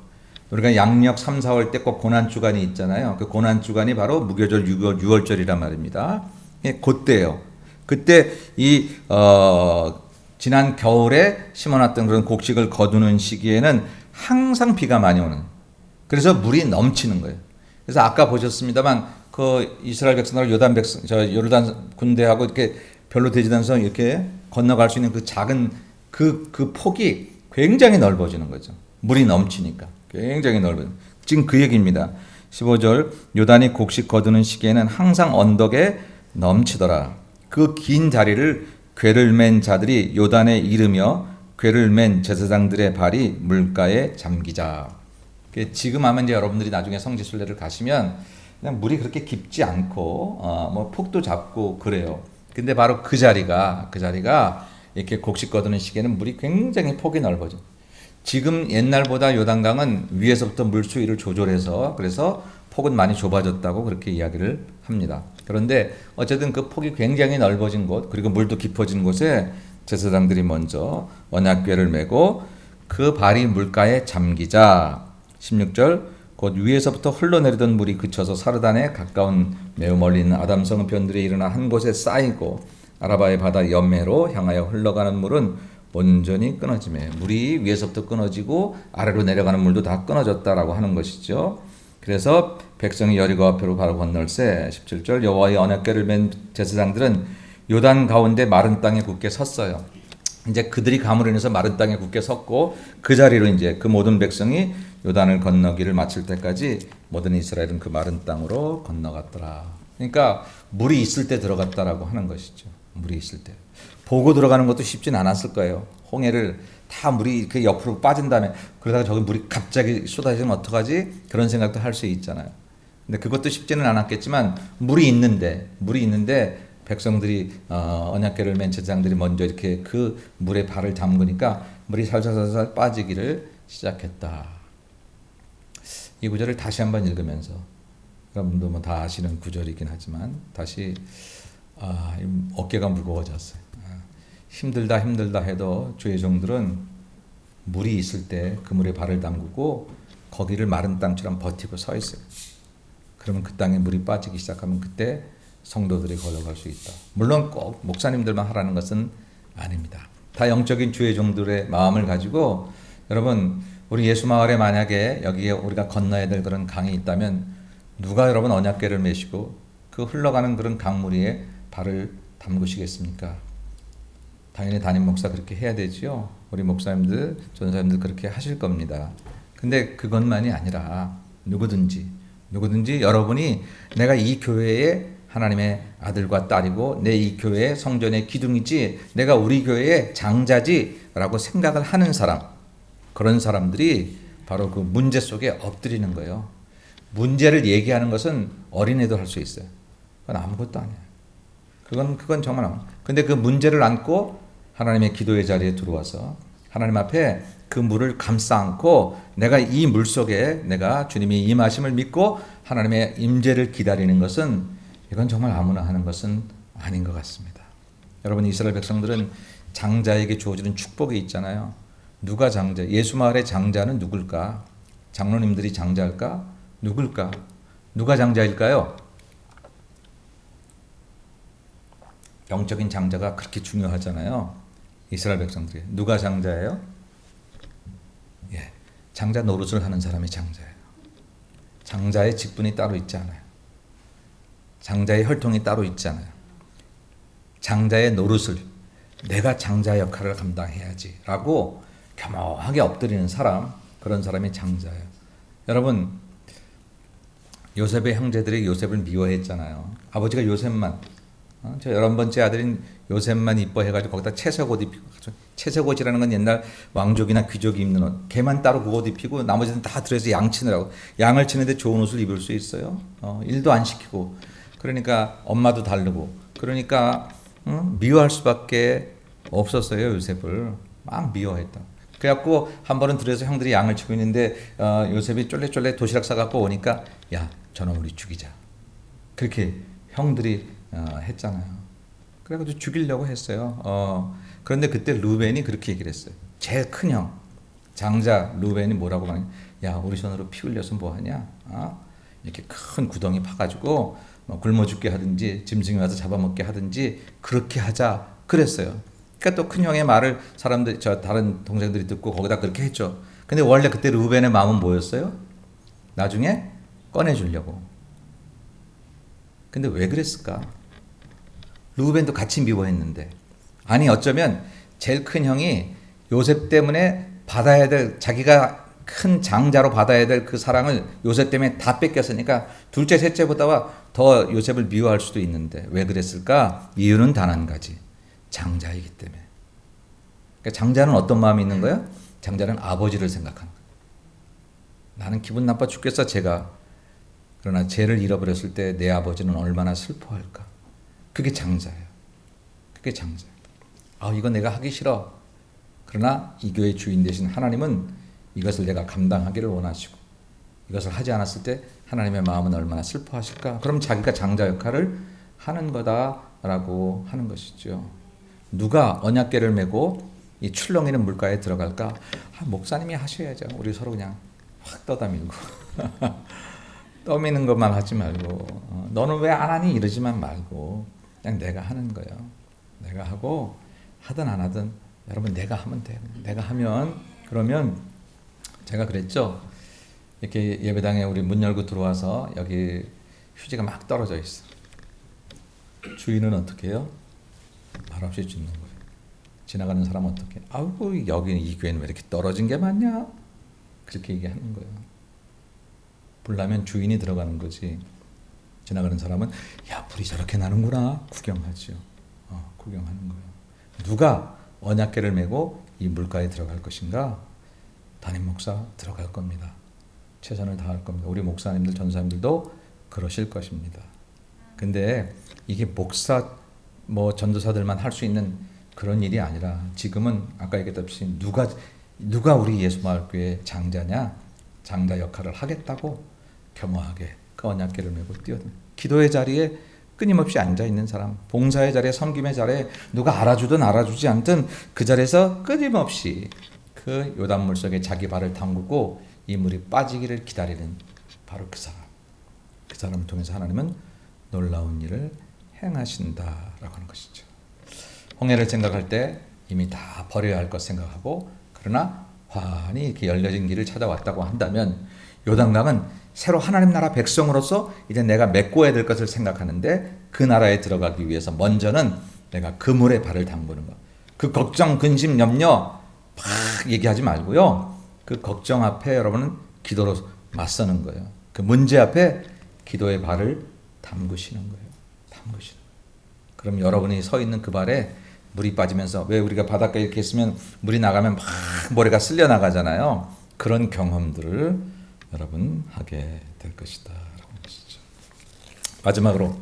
우리가 양력 3, 4월 때 꼭 고난주간이 있잖아요. 그 고난주간이 바로 무교절 6월절이란 말입니다. 그때예요. 그때 이 지난 겨울에 심어놨던 그런 곡식을 거두는 시기에는 항상 비가 많이 오는, 그래서 물이 넘치는 거예요. 그래서 아까 보셨습니다만 그 이스라엘 백성들 요르단 군대하고 이렇게 별로 되지 않아서 이렇게 건너갈 수 있는 그 작은 그 폭이 굉장히 넓어지는 거죠. 물이 넘치니까 굉장히 넓어요. 지금 그 얘기입니다. 15절, 요단이 곡식 거두는 시기에는 항상 언덕에 넘치더라. 그 긴 다리를 궤를 맨 자들이 요단에 이르며 궤를 맨 제사장들의 발이 물가에 잠기자. 지금 하면 이제 여러분들이 나중에 성지순례를 가시면 그냥 물이 그렇게 깊지 않고 뭐 폭도 잡고 그래요. 근데 바로 그 자리가 이렇게 곡식 거두는 시기에는 물이 굉장히 폭이 넓어져. 지금 옛날보다 요단강은 위에서부터 물 수위를 조절해서 그래서 폭은 많이 좁아졌다고 그렇게 이야기를 합니다. 그런데 어쨌든 그 폭이 굉장히 넓어진 곳, 그리고 물도 깊어진 곳에 제사장들이 먼저 언약궤를 메고 그 발이 물가에 잠기자. 16절, 곧 위에서부터 흘러내리던 물이 그쳐서 사르단에 가까운 매우 멀리 있는 아담성 변들에 일어나 한 곳에 쌓이고 아라바의 바다 연매로 향하여 흘러가는 물은 온전히 끊어지매. 물이 위에서부터 끊어지고 아래로 내려가는 물도 다 끊어졌다라고 하는 것이죠. 그래서 백성이 여리고 앞으로 바로 건널세. 17절, 여호와의 언약궤를 맨 제사장들은 요단 가운데 마른 땅에 굳게 섰어요. 이제 그들이 감으로 인해서 마른 땅에 굳게 섰고 그 자리로 이제 그 모든 백성이 요단을 건너기를 마칠 때까지 모든 이스라엘은 그 마른 땅으로 건너갔더라. 그러니까 물이 있을 때 들어갔다라고 하는 것이죠. 물이 있을 때. 보고 들어가는 것도 쉽진 않았을 거예요. 홍해를 다 물이 이렇게 옆으로 빠진 다음에 그러다가 저기 물이 갑자기 쏟아지면 어떡하지? 그런 생각도 할 수 있잖아요. 근데 그것도 쉽지는 않았겠지만 물이 있는데 백성들이 언약궤를 맨 제사장들이 먼저 이렇게 그 물에 발을 담그니까 물이 살살살살 빠지기를 시작했다. 이 구절을 다시 한번 읽으면서 여러분도 뭐 다 아시는 구절이긴 하지만 다시 어깨가 무거워졌어요. 힘들다 해도 주의 종들은 물이 있을 때 그 물에 발을 담그고 거기를 마른 땅처럼 버티고 서 있어요. 그러면 그 땅에 물이 빠지기 시작하면 그때 성도들이 걸어갈 수 있다. 물론 꼭 목사님들만 하라는 것은 아닙니다. 다 영적인 주의 종들의 마음을 가지고 여러분 우리 예수 마을에 만약에 여기에 우리가 건너야 될 그런 강이 있다면 누가 여러분 언약궤를 메시고 그 흘러가는 그런 강물 위에 발을 담그시겠습니까? 당연히 담임 목사 그렇게 해야 되지요. 우리 목사님들, 전사님들 그렇게 하실 겁니다. 근데 그것만이 아니라 누구든지 여러분이 내가 이 교회의 하나님의 아들과 딸이고 내 이 교회의 성전의 기둥이지 내가 우리 교회의 장자지라고 생각을 하는 사람, 그런 사람들이 바로 그 문제 속에 엎드리는 거예요. 문제를 얘기하는 것은 어린애도 할 수 있어요. 그건 아무것도 아니에요. 그건 정말 아무. 근데 그 문제를 안고 하나님의 기도의 자리에 들어와서 하나님 앞에 그 물을 감싸 안고 내가 이 물 속에 내가 주님이 임하심을 믿고 하나님의 임재를 기다리는 것은 이건 정말 아무나 하는 것은 아닌 것 같습니다. 여러분 이스라엘 백성들은 장자에게 주어지는 축복이 있잖아요. 누가 장자? 예수 마을의 장자는 누굴까? 장로님들이 장자일까? 누굴까? 누가 장자일까요? 영적인 장자가 그렇게 중요하잖아요. 이스라엘 백성들이. 누가 장자예요? 예, 장자 노릇을 하는 사람이 장자예요. 장자의 직분이 따로 있지 않아요. 장자의 혈통이 따로 있잖아요. 장자의 노릇을 내가 장자 역할을 감당해야지 라고 겸허하게 엎드리는 사람, 그런 사람이 장자예요. 여러분 요셉의 형제들이 요셉을 미워했잖아요. 아버지가 요셉만 저 11번째 아들인 요셉만 이뻐해가지고 거기다 채색 옷 입히고, 채색 옷이라는 건 옛날 왕족이나 귀족이 입는 옷, 걔만 따로 그 옷 입히고 나머지는 다 들여서 양 치느라고. 양을 치는데 좋은 옷을 입을 수 있어요? 일도 안 시키고. 그러니까 엄마도 다르고. 그러니까 미워할 수밖에 없었어요. 요셉을 막 미워했다. 그래갖고 한 번은 들여서 형들이 양을 치고 있는데 요셉이 쫄래쫄래 도시락 싸갖고 오니까 야 저놈 우리 죽이자. 그렇게 형들이 했잖아요. 그래가지고 죽이려고 했어요. 그런데 그때 루벤이 그렇게 얘기를 했어요. 제일 큰 형, 장자 루벤이 뭐라고 말하냐. 야, 우리 손으로 피 흘려서 뭐하냐? 이렇게 큰 구덩이 파가지고 굶어 죽게 하든지 짐승이 와서 잡아먹게 하든지 그렇게 하자 그랬어요. 그러니까 또 큰 형의 말을 사람들, 저 다른 동생들이 듣고 거기다 그렇게 했죠. 근데 원래 그때 루벤의 마음은 뭐였어요? 나중에 꺼내주려고. 근데 왜 그랬을까? 루벤도 같이 미워했는데. 아니 어쩌면 제일 큰 형이 요셉 때문에 받아야 될, 자기가 큰 장자로 받아야 될 그 사랑을 요셉 때문에 다 뺏겼으니까 둘째 셋째보다 더 요셉을 미워할 수도 있는데 왜 그랬을까? 이유는 단 한 가지. 장자이기 때문에. 그러니까 장자는 어떤 마음이 있는 거야? 장자는 아버지를 생각하는 거야. 나는 기분 나빠 죽겠어 제가. 그러나 쟤를 잃어버렸을 때 내 아버지는 얼마나 슬퍼할까. 그게 장자예요. 그게 장자예요. 이거 내가 하기 싫어. 그러나 이 교회의 주인 되신 하나님은 이것을 내가 감당하기를 원하시고 이것을 하지 않았을 때 하나님의 마음은 얼마나 슬퍼하실까. 그럼 자기가 장자 역할을 하는 거다라고 하는 것이죠. 누가 언약궤를 메고 이 출렁이는 물가에 들어갈까? 목사님이 하셔야죠. 우리 서로 그냥 확 떠다 밀고 떠미는 것만 하지 말고 너는 왜 안 하니 이러지만 말고 그냥 내가 하는 거예요. 내가 하고 하든 안 하든 여러분 내가 하면 돼요. 내가 하면 그러면 제가 그랬죠. 이렇게 예배당에 우리 문 열고 들어와서 여기 휴지가 막 떨어져 있어. 주인은 어떻게 해요? 말없이 줍는 거예요. 지나가는 사람은 어떻게? 아이고 여기 이 교회는 왜 이렇게 떨어진 게 많냐? 그렇게 얘기하는 거예요. 불나면 주인이 들어가는 거지. 지나가는 사람은 야 불이 저렇게 나는구나 구경하죠. 구경하는 거예요. 누가 언약궤를 메고 이 물가에 들어갈 것인가? 담임 목사 들어갈 겁니다. 최선을 다할 겁니다. 우리 목사님들 전사님들도 그러실 것입니다. 근데 이게 목사 전도사들만 할 수 있는 그런 일이 아니라 지금은 아까 얘기했듯이 누가 우리 예수마을교회 장자냐? 장자 역할을 하겠다고 겸허하게 그 언약궤를 메고 뛰어든 기도의 자리에 끊임없이 앉아있는 사람, 봉사의 자리에, 섬김의 자리에 누가 알아주든 알아주지 않든 그 자리에서 끊임없이 그 요단물 속에 자기 발을 담그고 이 물이 빠지기를 기다리는 바로 그 사람. 그 사람을 통해서 하나님은 놀라운 일을 행하신다라고 하는 것이죠. 홍해를 생각할 때 이미 다 버려야 할 것 생각하고, 그러나 환히 이렇게 열려진 길을 찾아왔다고 한다면, 요단강은 새로 하나님 나라 백성으로서 이제 내가 메꿔야 될 것을 생각하는데, 그 나라에 들어가기 위해서 먼저는 내가 그물에 발을 담그는 것. 그 걱정, 근심, 염려 막 얘기하지 말고요. 그 걱정 앞에 여러분은 기도로 맞서는 거예요. 그 문제 앞에 기도의 발을 담그시는 거예요. 담그시는 거예요. 그럼 여러분이 서 있는 그 발에 물이 빠지면서, 왜 우리가 바닷가에 이렇게 있으면 물이 나가면 막 모래가 쓸려 나가잖아요. 그런 경험들을 여러분 하게 될 것이다 라고 하는 것이죠. 마지막으로,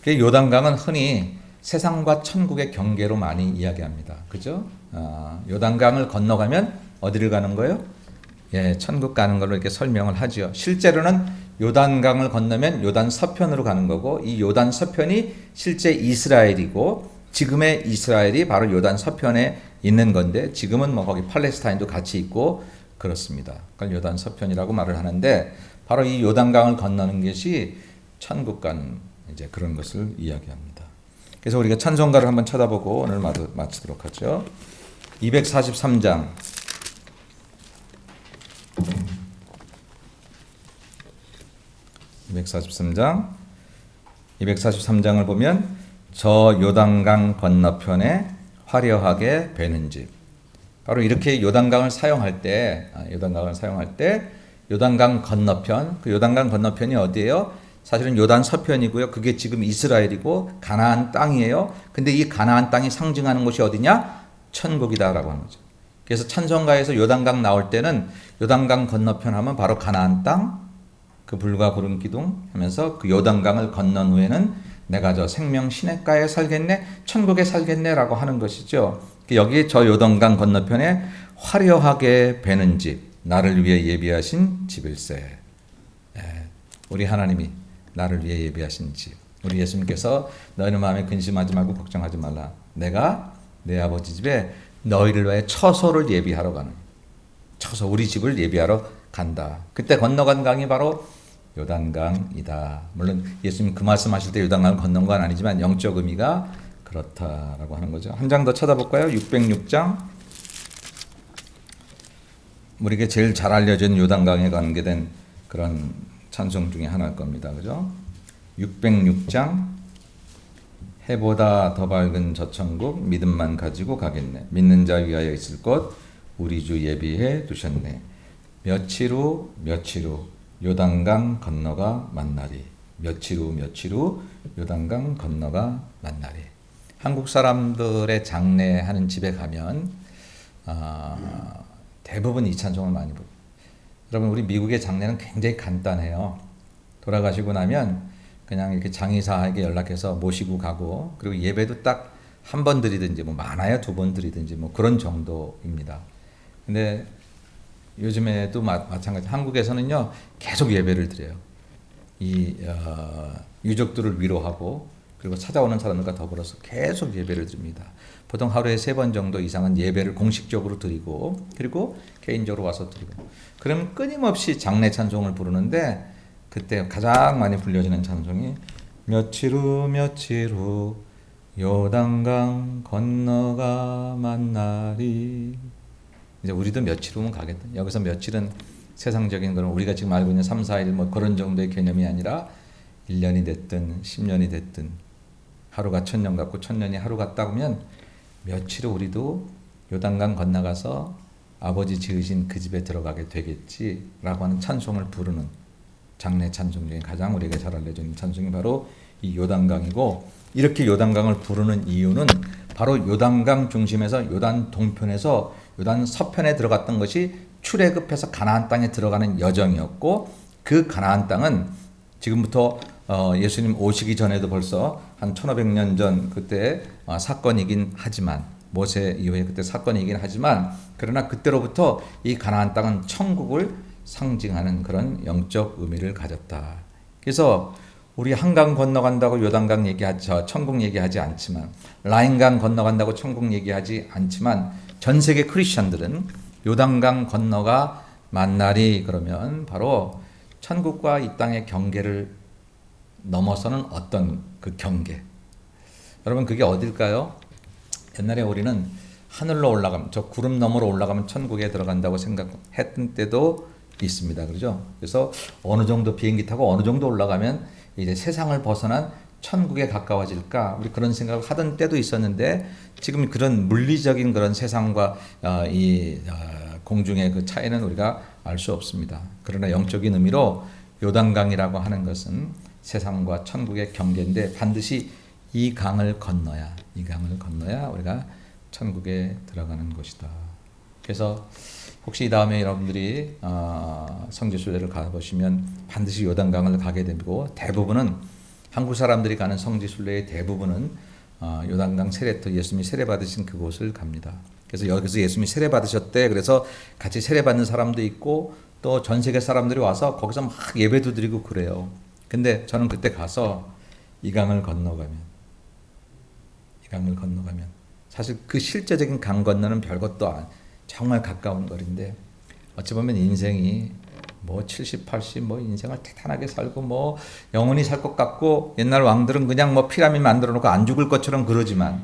요단강은 흔히 세상과 천국의 경계로 많이 이야기합니다. 그죠? 요단강을 건너가면 어디를 가는 거예요? 예, 천국 가는 걸로 이렇게 설명을 하죠. 실제로는 요단강을 건너면 요단 서편으로 가는 거고, 이 요단 서편이 실제 이스라엘이고, 지금의 이스라엘이 바로 요단 서편에 있는 건데, 지금은 뭐 거기 팔레스타인도 같이 있고 그렇습니다. 그걸 요단 서편이라고 말을 하는데, 바로 이 요단강을 건너는 것이 천국 가는 이제 그런 것을 이야기합니다. 그래서 우리가 찬송가를 한번 쳐다보고 오늘 마치도록 하죠. 243장. 243장을 보면, 저 요단강 건너편에 화려하게 배는 집. 바로 이렇게 요단강을 사용할 때, 요단강 건너편, 그 요단강 건너편이 어디예요? 사실은 요단 서편이고요. 그게 지금 이스라엘이고 가나안 땅이에요. 근데 이 가나안 땅이 상징하는 곳이 어디냐? 천국이다라고 하는 거죠. 그래서 찬송가에서 요단강 나올 때는 요단강 건너편 하면 바로 가나안 땅, 그 불과 구름 기둥 하면서 그 요단강을 건넌 후에는 내가 저 생명 시냇가에 살겠네, 천국에 살겠네라고 하는 것이죠. 여기 저 요단강 건너편에 화려하게 배는 집, 나를 위해 예비하신 집일세. 우리 하나님이 나를 위해 예비하신 집. 우리 예수님께서 너희는 마음에 근심하지 말고 걱정하지 말라. 내가 내 아버지 집에 너희를 위해 처소를 예비하러 가는, 처소, 우리 집을 예비하러 간다. 그때 건너간 강이 바로 요단강이다. 물론 예수님 그 말씀하실 때 요단강을 건넌 건 아니지만 영적 의미가 그렇다라고 하는 거죠. 한 장 더 쳐다볼까요? 606장. 우리에게 제일 잘 알려진 요단강에 관계된 그런 찬송 중에 하나일 겁니다. 그죠? 606장. 해보다 더 밝은 저 천국 믿음만 가지고 가겠네. 믿는 자 위하여 있을 것 우리 주 예비해 두셨네. 며칠 후 요단강 건너가 만나리. 며칠 후 요단강 건너가 만나리. 한국 사람들의 장례하는 집에 가면 대부분 이 찬송을 많이 부르고, 여러분 우리 미국의 장례는 굉장히 간단해요. 돌아가시고 나면 그냥 이렇게 장의사에게 연락해서 모시고 가고, 그리고 예배도 딱 한 번 드리든지 뭐 많아야 두 번 드리든지 뭐 그런 정도입니다. 근데 요즘에도 마찬가지, 한국에서는요 계속 예배를 드려요. 이 유족들을 위로하고, 그리고 찾아오는 사람들과 더불어서 계속 예배를 드립니다. 보통 하루에 3번 정도 이상은 예배를 공식적으로 드리고, 그리고 개인적으로 와서 드리고, 그럼 끊임없이 장례 찬송을 부르는데, 그때 가장 많이 불려지는 찬송이 며칠 후 요단강 건너가 만나리. 이제 우리도 며칠 후면 가겠다. 여기서 며칠은 세상적인 거는 우리가 지금 알고 있는 3, 4일 뭐 그런 정도의 개념이 아니라 1년이 됐든 10년이 됐든 하루가 1000년 같고 1000년이 하루 같다 보면 며칠 후 우리도 요단강 건너가서 아버지 지으신 그 집에 들어가게 되겠지라고 하는 찬송을 부르는 장례 찬송 중에 가장 우리에게 잘 알려진 찬송이 바로 이 요단강이고, 이렇게 요단강을 부르는 이유는 바로 요단강 중심에서 요단 동편에서 요단 서편에 들어갔던 것이 출애굽해서 가나안 땅에 들어가는 여정이었고, 그 가나안 땅은 지금부터 예수님 오시기 전에도 벌써 한 1500년 전 그때 사건이긴 하지만, 모세 이후에 그때 사건이긴 하지만, 그러나 그때로부터 이 가나안 땅은 천국을 상징하는 그런 영적 의미를 가졌다. 그래서 우리 한강 건너간다고 요단강 얘기하죠. 천국 얘기하지 않지만, 라인강 건너간다고 천국 얘기하지 않지만, 전 세계 크리스천들은 요단강 건너가 만나리 그러면 바로 천국과 이 땅의 경계를 넘어서는 어떤 그 경계. 여러분 그게 어딜까요? 옛날에 우리는 하늘로 올라가면 저 구름 너머로 올라가면 천국에 들어간다고 생각했던 때도 있습니다. 그렇죠? 그래서 어느 정도 비행기 타고 어느 정도 올라가면 이제 세상을 벗어난 천국에 가까워질까 우리 그런 생각을 하던 때도 있었는데 지금 그런 물리적인 그런 세상과 공중의 그 차이는 우리가 알 수 없습니다. 그러나 영적인 의미로 요단강이라고 하는 것은 세상과 천국의 경계인데 반드시 이 강을 건너야 우리가 천국에 들어가는 것이다. 그래서 혹시 다음에 여러분들이 성지순례를 가보시면 반드시 요단강을 가게 되고 대부분은 한국 사람들이 가는 성지순례의 대부분은 요단강 세례터 예수님이 세례 받으신 그곳을 갑니다. 그래서 여기서 예수님이 세례 받으셨대. 그래서 같이 세례 받는 사람도 있고 또 전 세계 사람들이 와서 거기서 막 예배도 드리고 그래요. 근데 저는 그때 가서 이 강을 건너가면 사실 그 실제적인 강 건너는 별것도 정말 가까운 거리인데 어찌 보면 인생이 뭐 70, 80 뭐 인생을 태탄하게 살고 뭐 영원히 살 것 같고 옛날 왕들은 그냥 뭐 피라미드 만들어 놓고 안 죽을 것처럼 그러지만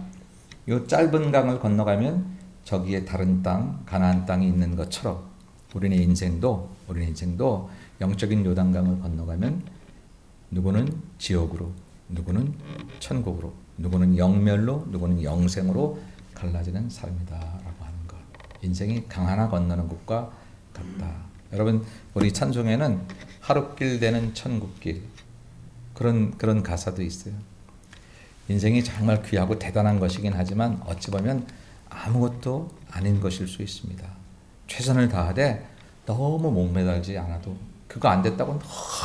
이 짧은 강을 건너가면 저기에 다른 땅, 가나안 땅이 있는 것처럼 우리의 인생도 영적인 요단강을 건너가면 누구는 지옥으로, 누구는 천국으로, 누구는 영멸로, 누구는 영생으로 갈라지는 삶이다라고 하는 것. 인생이 강 하나 건너는 것과 같다. 여러분 우리 찬송에는 하룻길 되는 천국길 그런 가사도 있어요. 인생이 정말 귀하고 대단한 것이긴 하지만 어찌 보면 아무것도 아닌 것일 수 있습니다. 최선을 다하되 너무 목매달지 않아도 그거 안 됐다고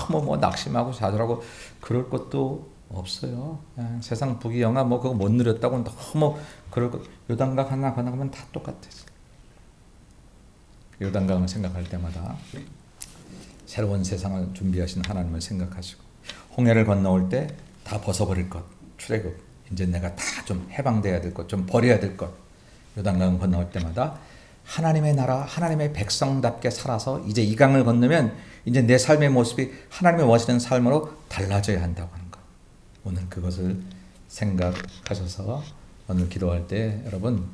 너무 뭐 낙심하고 좌절하고 그럴 것도 없어요. 세상 부귀영화 뭐 그거 못 누렸다고 너무 그럴 것 요단강 하나 건너가면 다 똑같아요. 요단강을 생각할 때마다 새로운 세상을 준비하신 하나님을 생각하시고 홍해를 건너올 때 다 벗어버릴 것 출애굽 이제 내가 다 좀 해방돼야 될 것 좀 버려야 될 것 요단강 건너올 때마다 하나님의 나라 하나님의 백성답게 살아서 이제 이 강을 건너면 이제 내 삶의 모습이 하나님의 원하시는 삶으로 달라져야 한다고 하는 것 오늘 그것을 생각하셔서 오늘 기도할 때 여러분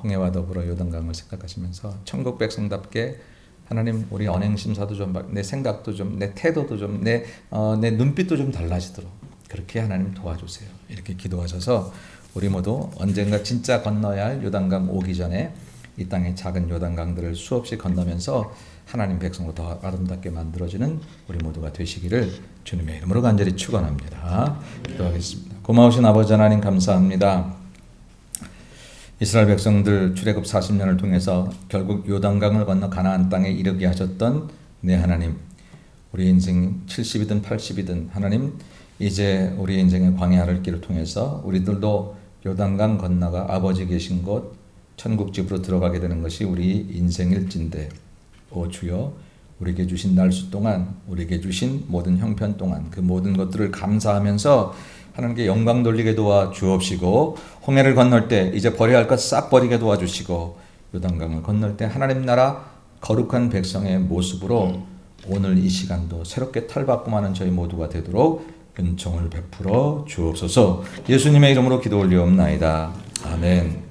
홍해와 더불어 요단강을 생각하시면서 천국 백성답게 하나님 우리 언행심사도 좀 내 생각도 좀 내 태도도 좀 내 눈빛도 좀 달라지도록 그렇게 하나님 도와주세요. 이렇게 기도하셔서 우리 모두 언젠가 진짜 건너야 할 요단강 오기 전에 이 땅의 작은 요단강들을 수없이 건너면서 하나님 백성으로 더 아름답게 만들어지는 우리 모두가 되시기를 주님의 이름으로 간절히 축원합니다. 기도하겠습니다. 고마우신 아버지 하나님 감사합니다. 이스라엘 백성들 출애굽 40년을 통해서 결국 요단강을 건너 가나안 땅에 이르게 하셨던 내 하나님 우리 인생 70이든 80이든 하나님 이제 우리 인생의 광야를 길을 통해서 우리들도 요단강 건너가 아버지 계신 곳 천국집으로 들어가게 되는 것이 우리 인생일진데 오 주여 우리에게 주신 날수 동안 우리에게 주신 모든 형편 동안 그 모든 것들을 감사하면서 하나님께 영광 돌리게 도와주옵시고 홍해를 건널 때 이제 버려야 할 것 싹 버리게 도와주시고 요단강을 건널 때 하나님 나라 거룩한 백성의 모습으로 오늘 이 시간도 새롭게 탈바꿈하는 저희 모두가 되도록 은총을 베풀어 주옵소서. 예수님의 이름으로 기도 올리옵나이다. 아멘.